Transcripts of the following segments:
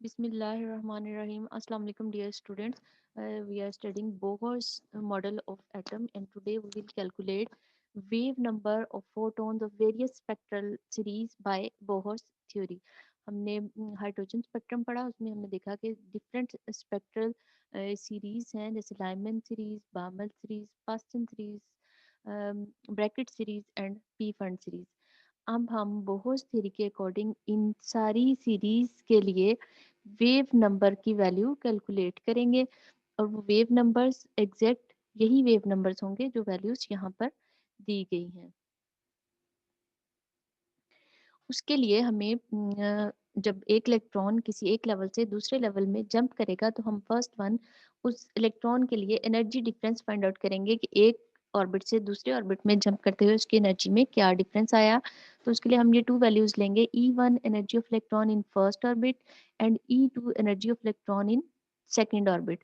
Bismillahirrahmanirrahim. Assalamu alaikum, dear students. We are studying Bohr's model of atom, and today we will calculate wave number of photons of various spectral series by Bohr's theory. हमने hydrogen spectrum पढ़ा, उसमें हमने देखा कि different spectral series हैं, जैसे Lyman series, Balmer series, Paschen series, Brackett series and P fund series. अब हम बोहर्स थ्योरी के अकॉर्डिंग इन सारी सीरीज के लिए वेव नंबर की वैल्यू कैलकुलेट करेंगे, और वो वेव नंबर्स एग्जैक्ट यही वेव नंबर्स होंगे जो वैल्यूज यहाँ पर दी गई हैं। उसके लिए हमें जब एक इलेक्ट्रॉन किसी एक लेवल से दूसरे लेवल में जंप करेगा, तो हम फर्स्ट वन उस इलेक्ट्रॉन के लिए एनर्जी डिफरेंस फाइंड आउट करेंगे कि एक ऑर्बिट से दूसरे ऑर्बिट में जंप करते हुए उसकी एनर्जी में क्या डिफरेंस आया। तो उसके लिए हम ये टू वैल्यूज लेंगे, E1 energy of electron in first orbit and E2 energy of electron in second orbit.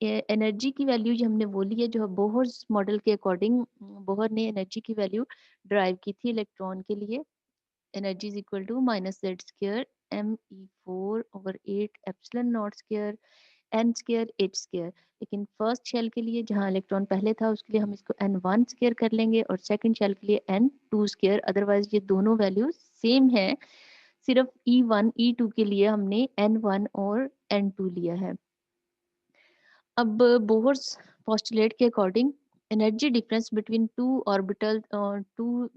Energy की वैल्यू जो हमने वो ली है, जो बोहर्स मॉडल के अकॉर्डिंग बोहर ने एनर्जी की वैल्यू ड्राइव की थी इलेक्ट्रॉन के लिए। Energy is equal to minus z square me4 over 8 epsilon naught square n square h square। लेकिन फर्स्ट शेल के लिए जहाँ इलेक्ट्रॉन पहले था उसके लिए हम इसको n1 स्क्वायर कर लेंगे, और सेकंड शेल के लिए n2 स्क्वायर। अदरवाइज ये दोनों वैल्यू सेम है, सिर्फ E1 E2 के लिए हमने n1 और n2 लिया है। अब बोहर्स पोस्टुलेट के according energy difference between two orbital two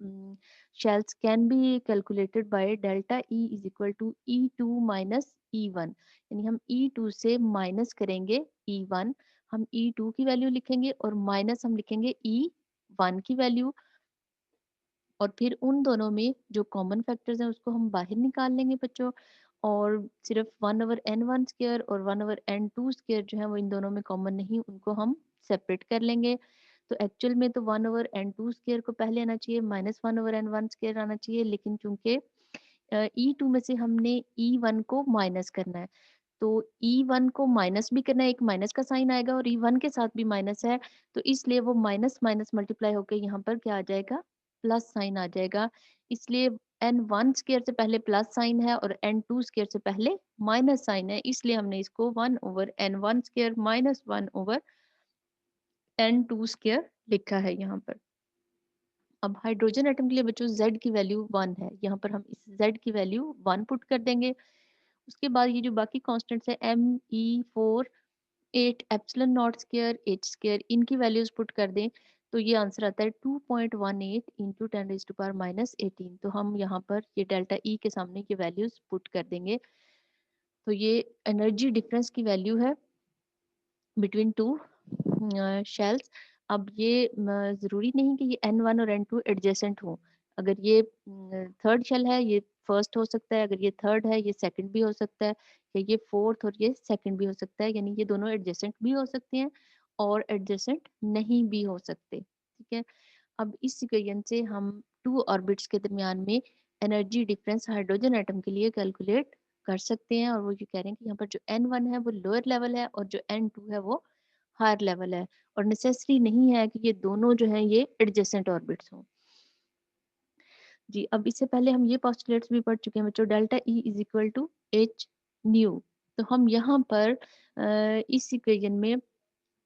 shells can be calculated by delta E is equal to E2 minus E1। यानी हम E2 से माइनस करेंगे E1, हम E2 की वैल्यू लिखेंगे और माइनस हम लिखेंगे E1 की वैल्यू, और फिर उन दोनों में जो कॉमन फैक्टर्स हैं उसको हम बाहर निकाल लेंगे बच्चों, और सिर्फ 1/n1 स्क्वायर और 1/n2 स्क्वायर जो है वो इन दोनों में कॉमन नहीं, उनको हम सेपरेट कर लेंगे। तो एक्चुअल में तो 1/n2 स्क्वायर को पहले आना चाहिए, माइनस 1/n1 स्क्वायर आना चाहिए, लेकिन चूंकि E2 में से हमने E1 को माइनस करना है, तो E1 को माइनस भी करना है, एक माइनस का साइन आएगा, और E1 के साथ भी माइनस है, तो इसलिए वो माइनस माइनस मल्टीप्लाई होकर यहाँ पर क्या आ जाएगा, प्लस साइन आ जाएगा। इसलिए n1 स्क्वायर से पहले प्लस साइन है और n2 स्क्वायर से पहले माइनस साइन है, इसलिए हमने इसको 1/n1 square minus 1/n2 square लिखा है यहाँ पर। अब हाइड्रोजन एटम के लिए बच्चों z की वैल्यू 1 है, यहाँ पर हम इस z की वैल्यू 1 पुट कर देंगे। उसके बाद ये जो बाकी कॉन्स्टेंट्स है me4 8 epsilon not square h square, इनकी वैल्यूज पुट कर दें, तो ये आंसर आता है 2.18 इंटू 10⁻18। तो हम यहाँ पर ये डेल्टा ई के सामने ये वैल्यूज पुट कर देंगे। तो ये एनर्जी डिफरेंस की वैल्यू है बिटवीन टू शेल्स। अब ये ज़रूरी नहीं कि ये n1 और n2 एडजेसेंट हो। अगर ये थर्ड शेल है, ये फर्स्ट हो सकता है, अगर ये थर्ड है ये सेकंड भी हो सकता है, या ये फोर्थ और ये सेकंड भी हो सकता है, यानी ये दोनों एडजेसेंट भी हो सकते हैं और एडजेसेंट नहीं भी हो सकते। ठीक है, अब इस इक्वेशन से हम टू ऑर्बिट्स के दरमियान में एनर्जी डिफरेंस हाइड्रोजन एटम के लिए कैलकुलेट कर सकते हैं, और वो ये कह रहे हैं कि यहाँ पर जो n1 है वो लोअर लेवल है और जो n2 है वो हायर लेवल है, और नेसेसरी नहीं है कि ये दोनों जो हैं ये एडजेसेंट ऑर्बिट्स हों। जी, अब इससे पहले हम ये पोस्टुलेट्स भी पढ़ चुके हैं बच्चों, delta E is equal to h nu. तो हम यहाँ पर इस इक्वेशन में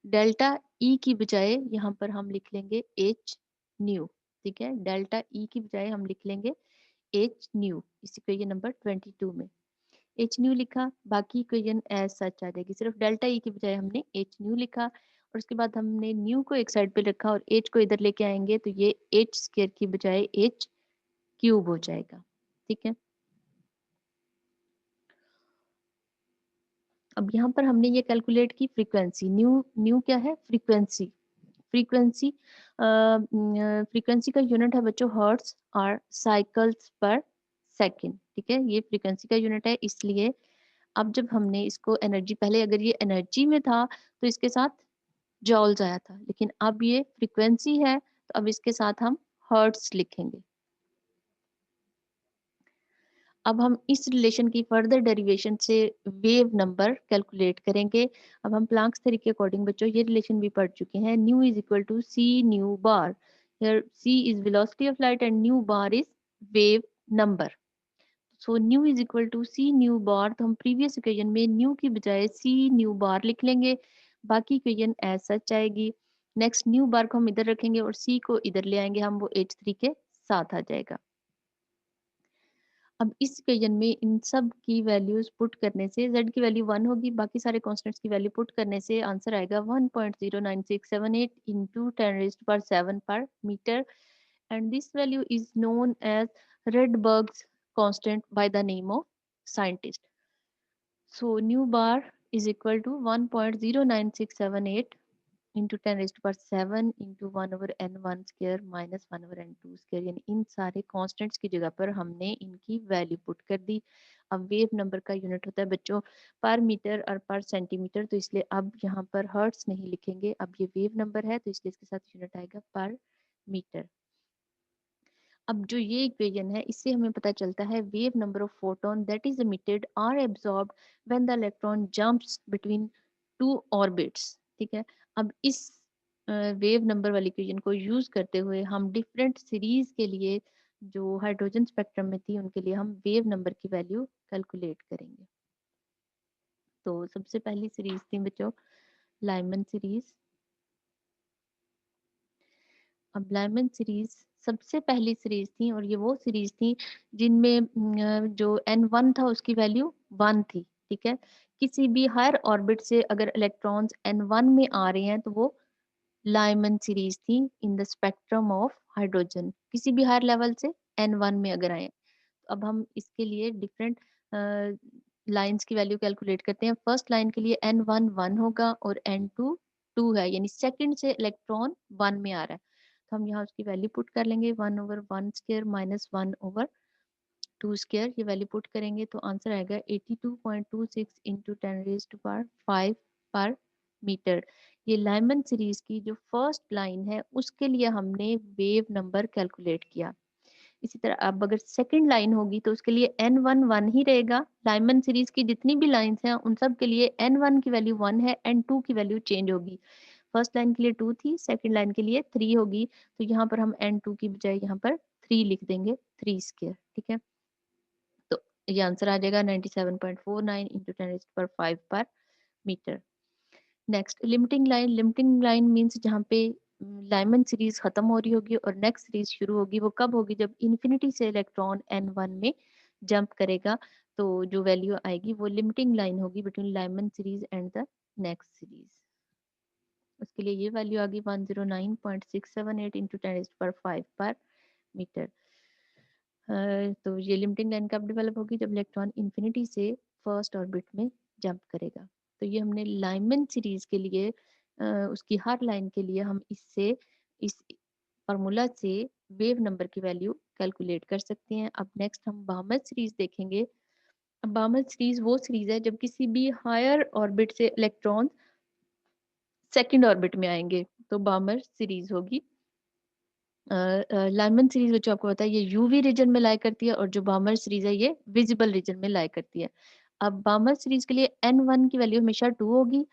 डेल्टा ई की बजाय यहाँ पर हम लिख लेंगे एच न्यू। ठीक है, डेल्टा ई की बजाय हम लिख लेंगे एच न्यू इस इक्वेशन नंबर 22 में। एच न्यू लिखा, बाकी इक्वेशन एज सच आ जाएगी, सिर्फ डेल्टा ई की बजाय हमने एच न्यू लिखा, और उसके बाद हमने न्यू को एक साइड पे रखा और एच को इधर लेके आएंगे, तो ये एच स्क्वायर की बजाय एच क्यूब हो जाएगा। ठीक है, अब यहाँ पर हमने ये कैलकुलेट की फ्रीक्वेंसी, न्यू न्यू क्या है, फ्रीक्वेंसी। फ्रीक्वेंसी फ्रीक्वेंसी का यूनिट है बच्चों हर्ट्स और साइकिल्स पर सेकंड। ठीक है, ये फ्रीक्वेंसी का यूनिट है, इसलिए अब जब हमने इसको एनर्जी, पहले अगर ये एनर्जी में था तो इसके साथ जॉल्स आया था, लेकिन अब ये फ्रीक्वेंसी है तो अब इसके साथ हम हर्ट्स लिखेंगे। अब हम इस रिलेशन की फर्दर डेरिवेशन से वेव नंबर कैलकुलेट करेंगे। अब हम प्लांक्स थ्योरी के अकॉर्डिंग बच्चों ये रिलेशन भी पढ़ चुके हैं, nu is equal to c nu bar. Here c is velocity of light and nu bar is wave number. So nu is equal to c nu bar, तो हम previous equation में new की बजाय सी nu बार लिख लेंगे, बाकी equation as such आएगी। Next new बार को हम इधर रखेंगे और सी को इधर ले आएंगे हम, वो H3 के साथ आ जाएगा। अब इस इक्वेशन में इन सब की वैल्यूज पुट करने से z की वैल्यू 1 होगी, बाकी सारे कॉन्स्टेंट्स की वैल्यू पुट करने से आंसर आएगा 1.09678 इंटू 10⁻7 पर metre, and this value is known as Rydberg's constant by the name of scientist. So nu bar is equal to 1.09678 into 10 raised to power 7 into 1 over n1 square minus 1 over n2 square, यानी इन सारे constants की जगह पर हमने इनकी value put कर दी। अब wave number का यूनिट होता है बच्चों पर मीटर और पर सेंटीमीटर, तो इसलिए अब यहाँ पर हर्ट्स नहीं लिखेंगे, अब ये वेव नंबर है तो इसलिए इसके साथ यूनिट आएगा पर मीटर। अब जो ये इक्वेशन है इससे हमें पता चलता है wave number of photon that is emitted or absorbed when the electron jumps between two orbits. ठीक है, अब इस वेव नंबर वाली इक्वेशन को यूज करते हुए हम डिफरेंट सीरीज के लिए जो हाइड्रोजन स्पेक्ट्रम में थी उनके लिए हम वेव नंबर की वैल्यू कैलकुलेट करेंगे। तो सबसे पहली सीरीज थी बच्चों लाइमन सीरीज। अब लाइमन सीरीज सबसे पहली सीरीज थी और ये वो सीरीज थी जिनमें जो n1 था उसकी वैल्यू 1 थी। ठीक है, किसी भी हायर ऑर्बिट से अगर इलेक्ट्रॉन्स n1 में आ रहे हैं तो वो लाइमन सीरीज थी in the spectrum of hydrogen, किसी भी हायर लेवल से n1 में अगर आए। तो अब हम इसके लिए डिफरेंट लाइंस की वैल्यू कैलकुलेट करते हैं। फर्स्ट लाइन के लिए n1 1 होगा और n2 2 है, यानी सेकंड से इलेक्ट्रॉन 1 में आ रहा है, तो हम यहाँ उसकी वैल्यू पुट कर लेंगे 1 over 1 square minus 1 over 2 square, ये वैल्यू पुट करेंगे तो आंसर आएगा 82.26 इंटू 10 रेज टू पावर 5 पर मीटर। ये लाइमन सीरीज की जो फर्स्ट लाइन है उसके लिए हमने वेव नंबर कैलकुलेट किया। इसी तरह अब अगर सेकंड लाइन होगी तो उसके लिए n1 1 ही रहेगा। लाइमन सीरीज की जितनी भी लाइंस हैं उन सब के लिए n1 की वैल्यू 1 है, n2 की वैल्यू चेंज होगी। फर्स्ट लाइन के लिए 2 थी, सेकंड लाइन के लिए 3 होगी, तो यहाँ पर हम n2 की बजाय यहाँ पर 3 लिख देंगे, 3 स्क्वायर। ठीक है, तो ये आंसर आ जाएगा 97.49 इंटू 10⁻5 पर metre. Next limiting line. Limiting line means जहाँ पे लाइमन सीरीज खत्म हो रही होगी और नेक्स्ट सीरीज शुरू होगी, वो कब होगी जब इन्फिनिटी से इलेक्ट्रॉन n1 में जंप करेगा, तो जो वैल्यू आएगी वो लिमिटिंग लाइन होगी between Lyman series and the next series. उसके लिए ये वैल्यू आ गई 109.678 इंटू 10⁻5 पर मीटर। तो ये लिमिटिंग लाइन कब डेवलप होगी जब इलेक्ट्रॉन इन्फिनिटी से फर्स्ट ऑर्बिट में जंप करेगा। तो ये हमने लाइमन सीरीज के लिए उसकी हर लाइन के लिए हम इससे इस फार्मूला से वेव नंबर की वैल्यू कैलकुलेट कर सकते हैं। अब नेक्स्ट हम बामर सीरीज देखेंगे। अब बामर सीरीज वो सीरीज है जब किसी भी हायर ऑर्बिट से इलेक्ट्रॉन सेकंड ऑर्बिट में आएंगे, तो बामर सीरीज होगी। लाइमन सीरीज जो आपको पता है ये यूवी रीजन में लाई करती है और जो बामर सीरीज है ये विजिबल रीजन में लाई करती है। अब बामर सीरीज के लिए n1 की वैल्यू हमेशा 2 होगी,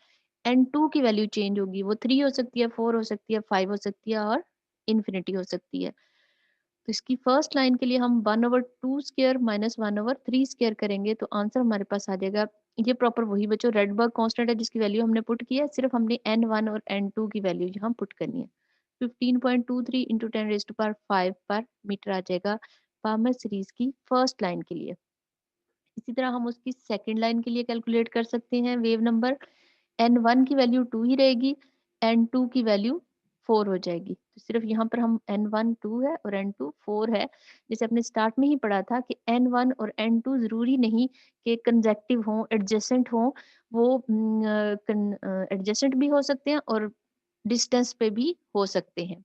n2 की वैल्यू चेंज होगी, वो 3 हो सकती है, 4 हो सकती है, 5 हो सकती है और इन्फिनिटी हो सकती है। तो इसकी फर्स्ट लाइन के लिए हम 1 over 2 square minus 1 over 3 square करेंगे तो आंसर हमारे पास आ जाएगा। ये प्रॉपर वही बच्चों रेडबर्ग कांस्टेंट है जिसकी वैल्यू हमने पुट की है, सिर्फ हमने n1 और n2 की वैल्यू यहाँ पुट करनी है। 15.23 इंटू 10 रेज टू पावर 5 पर मीटर आ जाएगा पामर सीरीज की फर्स्ट लाइन के लिए। इसी तरह हम उसकी सेकंड लाइन के लिए कैलकुलेट कर सकते हैं वेव नंबर। n1 की वैल्यू 2 ही रहेगी, n2 की वैल्यू 4 हो जाएगी, तो सिर्फ यहाँ पर हम n1 2 है और n2 4 है। जैसे अपने स्टार्ट में ही पढ़ा था कि n1 और n2 जरूरी नहीं कि कंजेक्टिव हों, एडजेसेंट हों, वो एडजेसेंट भी हो सकते हैं और डिस्टेंस पे भी हो सकते हैं।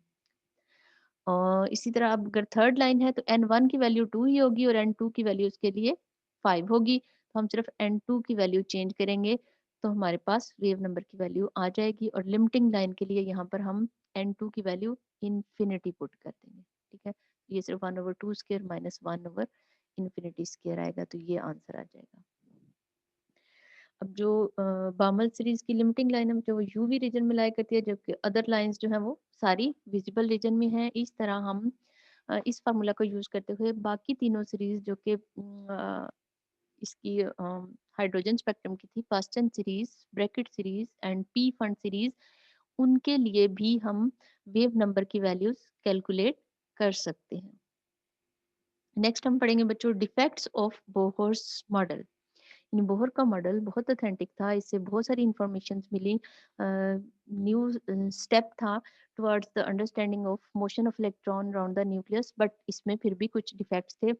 और इसी तरह अब अगर थर्ड लाइन है तो n1 की वैल्यू 2 ही होगी और n2 की वैल्यू उसके लिए 5 होगी, तो हम सिर्फ n2 की वैल्यू चेंज करेंगे तो हमारे पास वेव नंबर की वैल्यू आ जाएगी। और लिमिटिंग लाइन के लिए यहाँ पर हम n2 की वैल्यू इन्फिनिटी पुट कर देंगे। ठीक है, ये सिर्फ 1 over 2 square minus 1 over infinity square आएगा, तो ये आंसर आ जाएगा। अब जो बामल सीरीज की लिमिटिंग लाइन है जो यूवी रीजन में लाई करती है, जबकि अदर लाइंस जो है वो सारी विजिबल रीजन में है। इस तरह हम इस फार्मूला को यूज़ करते हुए बाकी तीनों सीरीज़ जो कि इसकी हाइड्रोजन स्पेक्ट्रम की थी, Paschen series, bracket series and P fund series, उनके लिए भी हम वेव नंबर की वैल्यूज़ कैलकुलेट कर सकते हैं। नेक्स्ट हम पढ़ेंगे बच्चों डिफेक्ट्स ऑफ बोहर्स मॉडल। यानी बोहर का मॉडल बहुत ऑथेंटिक था, इससे बहुत सारी इंफॉर्मेशन मिली, न्यू स्टेप था towards the understanding of motion of electron around the nucleus, but इसमें फिर भी कुछ डिफेक्ट्स थे।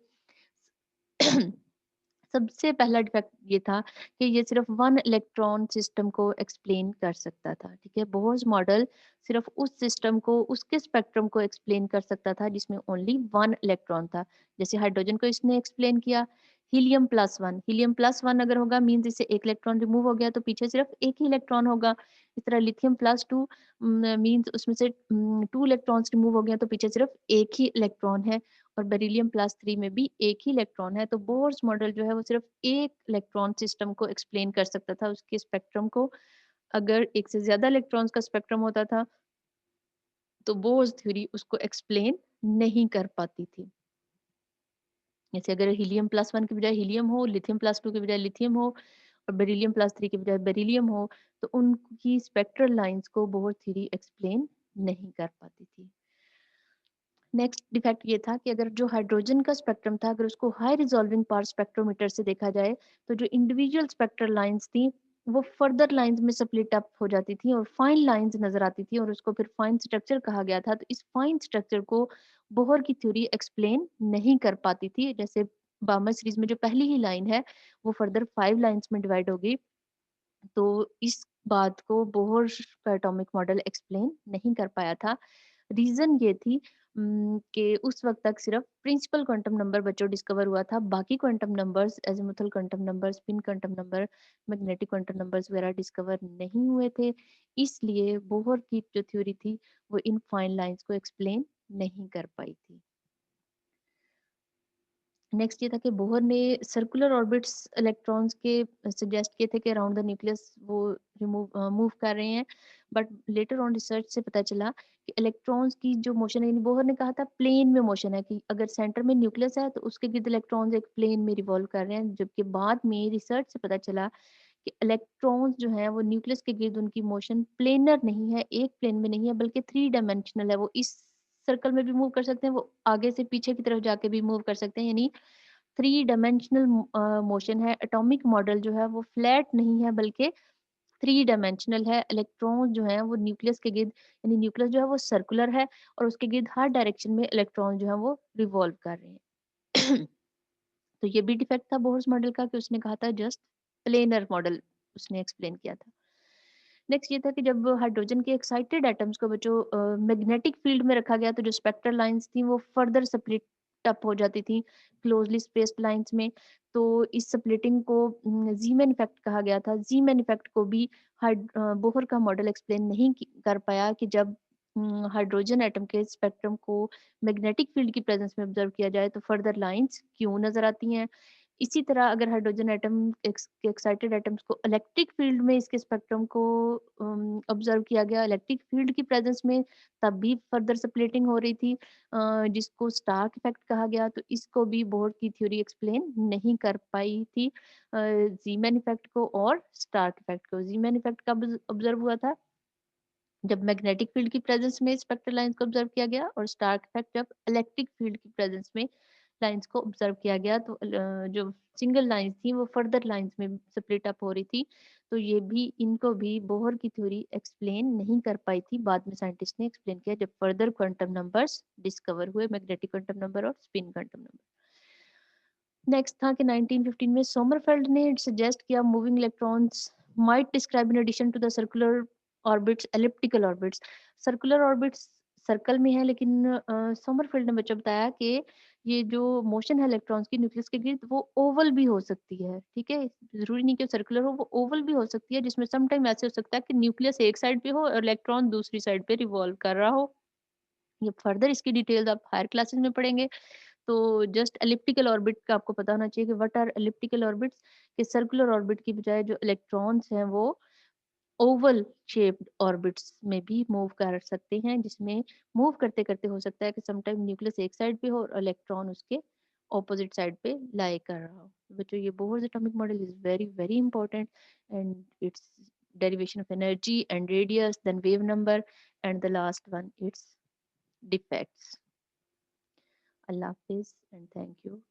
सबसे पहला डिफेक्ट ये था कि ये सिर्फ वन इलेक्ट्रॉन सिस्टम को एक्सप्लेन कर सकता था। ठीक है, बोहर्स मॉडल सिर्फ उस सिस्टम को, उसके स्पेक्ट्रम को एक्सप्लेन कर सकता था जिसमें ओनली वन इलेक्ट्रॉन था। जैसे हाइड्रोजन को इसने एक्सप्लेन किया, helium plus one, helium plus one अगर होगा मीन्स इससे एक इलेक्ट्रॉन रिमूव हो गया तो पीछे सिर्फ एक ही इलेक्ट्रॉन होगा। इस तरह लिथियम प्लस टू मीन्स उसमें से टू इलेक्ट्रॉन्स रिमूव हो गया तो पीछे सिर्फ एक ही इलेक्ट्रॉन है। और बेरिलियम प्लस थ्री में भी एक ही इलेक्ट्रॉन है। तो बोर्स मॉडल जो है वो सिर्फ एक इलेक्ट्रॉन सिस्टम को एक्सप्लेन कर सकता था, उसके स्पेक्ट्रम को। अगर एक से ज्यादा इलेक्ट्रॉन्स का स्पेक्ट्रम होता था तो बोर्स थ्योरी उसको एक्सप्लेन नहीं कर पाती थी। जैसे अगर हीलियम प्लस वन की बजाय हीलियम हो, लिथियम प्लस टू की बजाय लिथियम हो और बेरिलियम प्लस थ्री की बजाय बेरिलियम हो, तो उनकी स्पेक्ट्रल लाइंस को बोर थ्योरी एक्सप्लेन नहीं कर पाती थी। नेक्स्ट डिफेक्ट ये था कि अगर जो हाइड्रोजन का स्पेक्ट्रम था, अगर उसको हाई रिजॉल्विंग पावर स्पेक्ट्रोमीटर से देखा जाए तो जो इंडिविजुअल स्पेक्ट्रल लाइंस थी वो फर्दर लाइंस में स्प्लिट अप हो जाती थी और फाइन लाइंस नजर आती थी और उसको फिर फाइन स्ट्रक्चर कहा गया था। तो इस फाइन स्ट्रक्चर को बोहर की थ्योरी एक्सप्लेन नहीं कर पाती थी। जैसे बामर सीरीज में जो पहली ही लाइन है वो फर्दर 5 लाइंस में डिवाइड होगी, तो इस बात को बोहर का एटॉमिक मॉडल एक्सप्लेन नहीं कर पाया था। रीजन ये थी कि उस वक्त तक सिर्फ प्रिंसिपल क्वांटम नंबर बच्चों डिस्कवर हुआ था, बाकी quantum numbers, azimuthal quantum number, spin quantum number, magnetic quantum numbers वगैरह डिस्कवर नहीं हुए थे। इसलिए बोहर की जो थ्योरी थी वो इन फाइन लाइंस को एक्सप्लेन नहीं कर पाई थी। नेक्स्ट ये था कि बोहर ने सर्कुलर ऑर्बिट्स इलेक्ट्रॉन्स के सजेस्ट किए थे कि अराउंड द न्यूक्लियस वो रिमूव मूव कर रहे हैं, बट लेटर ऑन रिसर्च से पता चला कि इलेक्ट्रॉन्स की जो मोशन है, यानी बोहर ने कहा था प्लेन में मोशन है कि अगर सेंटर में न्यूक्लियस है तो उसके गिर्द इलेक्ट्रॉन्स एक प्लेन में रिवॉल्व कर रहे हैं, जबकि बाद में रिसर्च से पता चला कि इलेक्ट्रॉन्स जो हैं वो न्यूक्लियस के गिर्द उनकी मोशन प्लेनर नहीं है, एक प्लेन में नहीं है, बल्कि थ्री डायमेंशनल है। वो इस सर्कल में भी मूव कर सकते हैं, वो आगे से पीछे की तरफ जाके भी मूव कर सकते हैं, यानी थ्री डायमेंशनल मोशन है। एटॉमिक मॉडल जो है वो फ्लैट नहीं है बल्कि थ्री डायमेंशनल है। इलेक्ट्रॉन जो है वो न्यूक्लियस के गिर्द, यानी न्यूक्लियस जो है वो सर्कुलर है और उसके गिर्द हर डायरेक्शन में इलेक्ट्रॉन जो है वो रिवॉल्व कर रहे हैं। तो ये भी डिफेक्ट था बोहर्स मॉडल का कि उसने कहा था जस्ट प्लेनर मॉडल उसने एक्सप्लेन किया था। नेक्स्ट ये था कि जब हाइड्रोजन के एक्साइटेड एटम्स को बच्चों मैग्नेटिक फील्ड में रखा गया तो जो स्पेक्ट्रल लाइंस थी वो फर्दर स्प्लिट अप हो जाती थी क्लोजली स्पेस्ड लाइंस में। तो इस स्प्लिटिंग को जीमैन इफेक्ट कहा गया था। जीमैन इफेक्ट को भी बोहर का मॉडल एक्सप्लेन नहीं कर पाया कि जब हाइड्रोजन एटम के स्पेक्ट्रम को मैग्नेटिक फील्ड की प्रेजेंस में ऑब्जर्व किया जाए तो फर्दर लाइंस क्यों नजर आती हैं। इसी तरह अगर हाइड्रोजन एटम के एक्साइटेड एटम्स को इलेक्ट्रिक फील्ड में इसके स्पेक्ट्रम को ऑब्जर्व किया गया इलेक्ट्रिक फील्ड की प्रेजेंस में, तब भी फर्दर स्प्लिटिंग हो रही थी, जिसको स्टार्क इफेक्ट कहा गया। तो इसको भी बोहर की थ्योरी एक्सप्लेन नहीं कर पाई थी, जीमैन इफेक्ट को और स्टार्क इफेक्ट को। जीमैन इफेक्ट कब ऑब्जर्व हुआ था? जब मैग्नेटिक फील्ड की प्रेजेंस में स्पेक्ट्रल लाइंस को ऑब्जर्व किया गया, और स्टार्क इफेक्ट जब इलेक्ट्रिक फील्ड की प्रेजेंस में लाइंस को ऑब्जर्व किया गया। तो जो सिंगल लाइंस थी वो फर्दर लाइंस में स्प्लिट अप हो रही थी। तो ये भी, इनको भी बोहर की थ्योरी एक्सप्लेन नहीं कर पाई थी। बाद में साइंटिस्ट ने एक्सप्लेन किया जब फर्दर क्वांटम नंबर्स डिस्कवर हुए, मैग्नेटिक क्वांटम नंबर और स्पिन क्वांटम नंबर। नेक्स्ट था कि 1915 में सोमरफेल्ड ने सजेस्ट किया moving electrons might describe in addition to the circular orbits elliptical orbits. Circular orbits circle में है, लेकिन सोमरफेल्ड ने बच्चा बताया कि ये जो मोशन है इलेक्ट्रॉन्स की न्यूक्लियस के गिर्द वो ओवल भी हो सकती है। ठीक है, जरूरी नहीं कि सर्कुलर हो, वो ओवल भी हो सकती है, जिसमें सम टाइम ऐसे हो सकता है कि न्यूक्लियस एक साइड पे हो और इलेक्ट्रॉन दूसरी साइड पे रिवॉल्व कर रहा हो। ये फर्दर इसकी डिटेल्स आप हायर क्लासेस में पढ़ेंगे। तो जस्ट एलिप्टिकल ऑर्बिट का आपको पता होना चाहिए कि व्हाट आर एलिप्टिकल ऑर्बिट्स, कि सर्कुलर ऑर्बिट की बजाय जो इलेक्ट्रॉन्स हैं वो ओवल शेप्ड ऑर्बिट्स में भी मूव कर सकते हैं, जिसमें मूव करते करते हो सकता है कि समटाइम न्यूक्लियस एक साइड पे हो और इलेक्ट्रॉन उसके ऑपोजिट साइड पे लाई कर रहा हो। बच्चों ये Bohr's atomic model is very very important, and it's derivation of energy and radius, then wave number, and the last one it's defects. Allah Hafiz and thank you.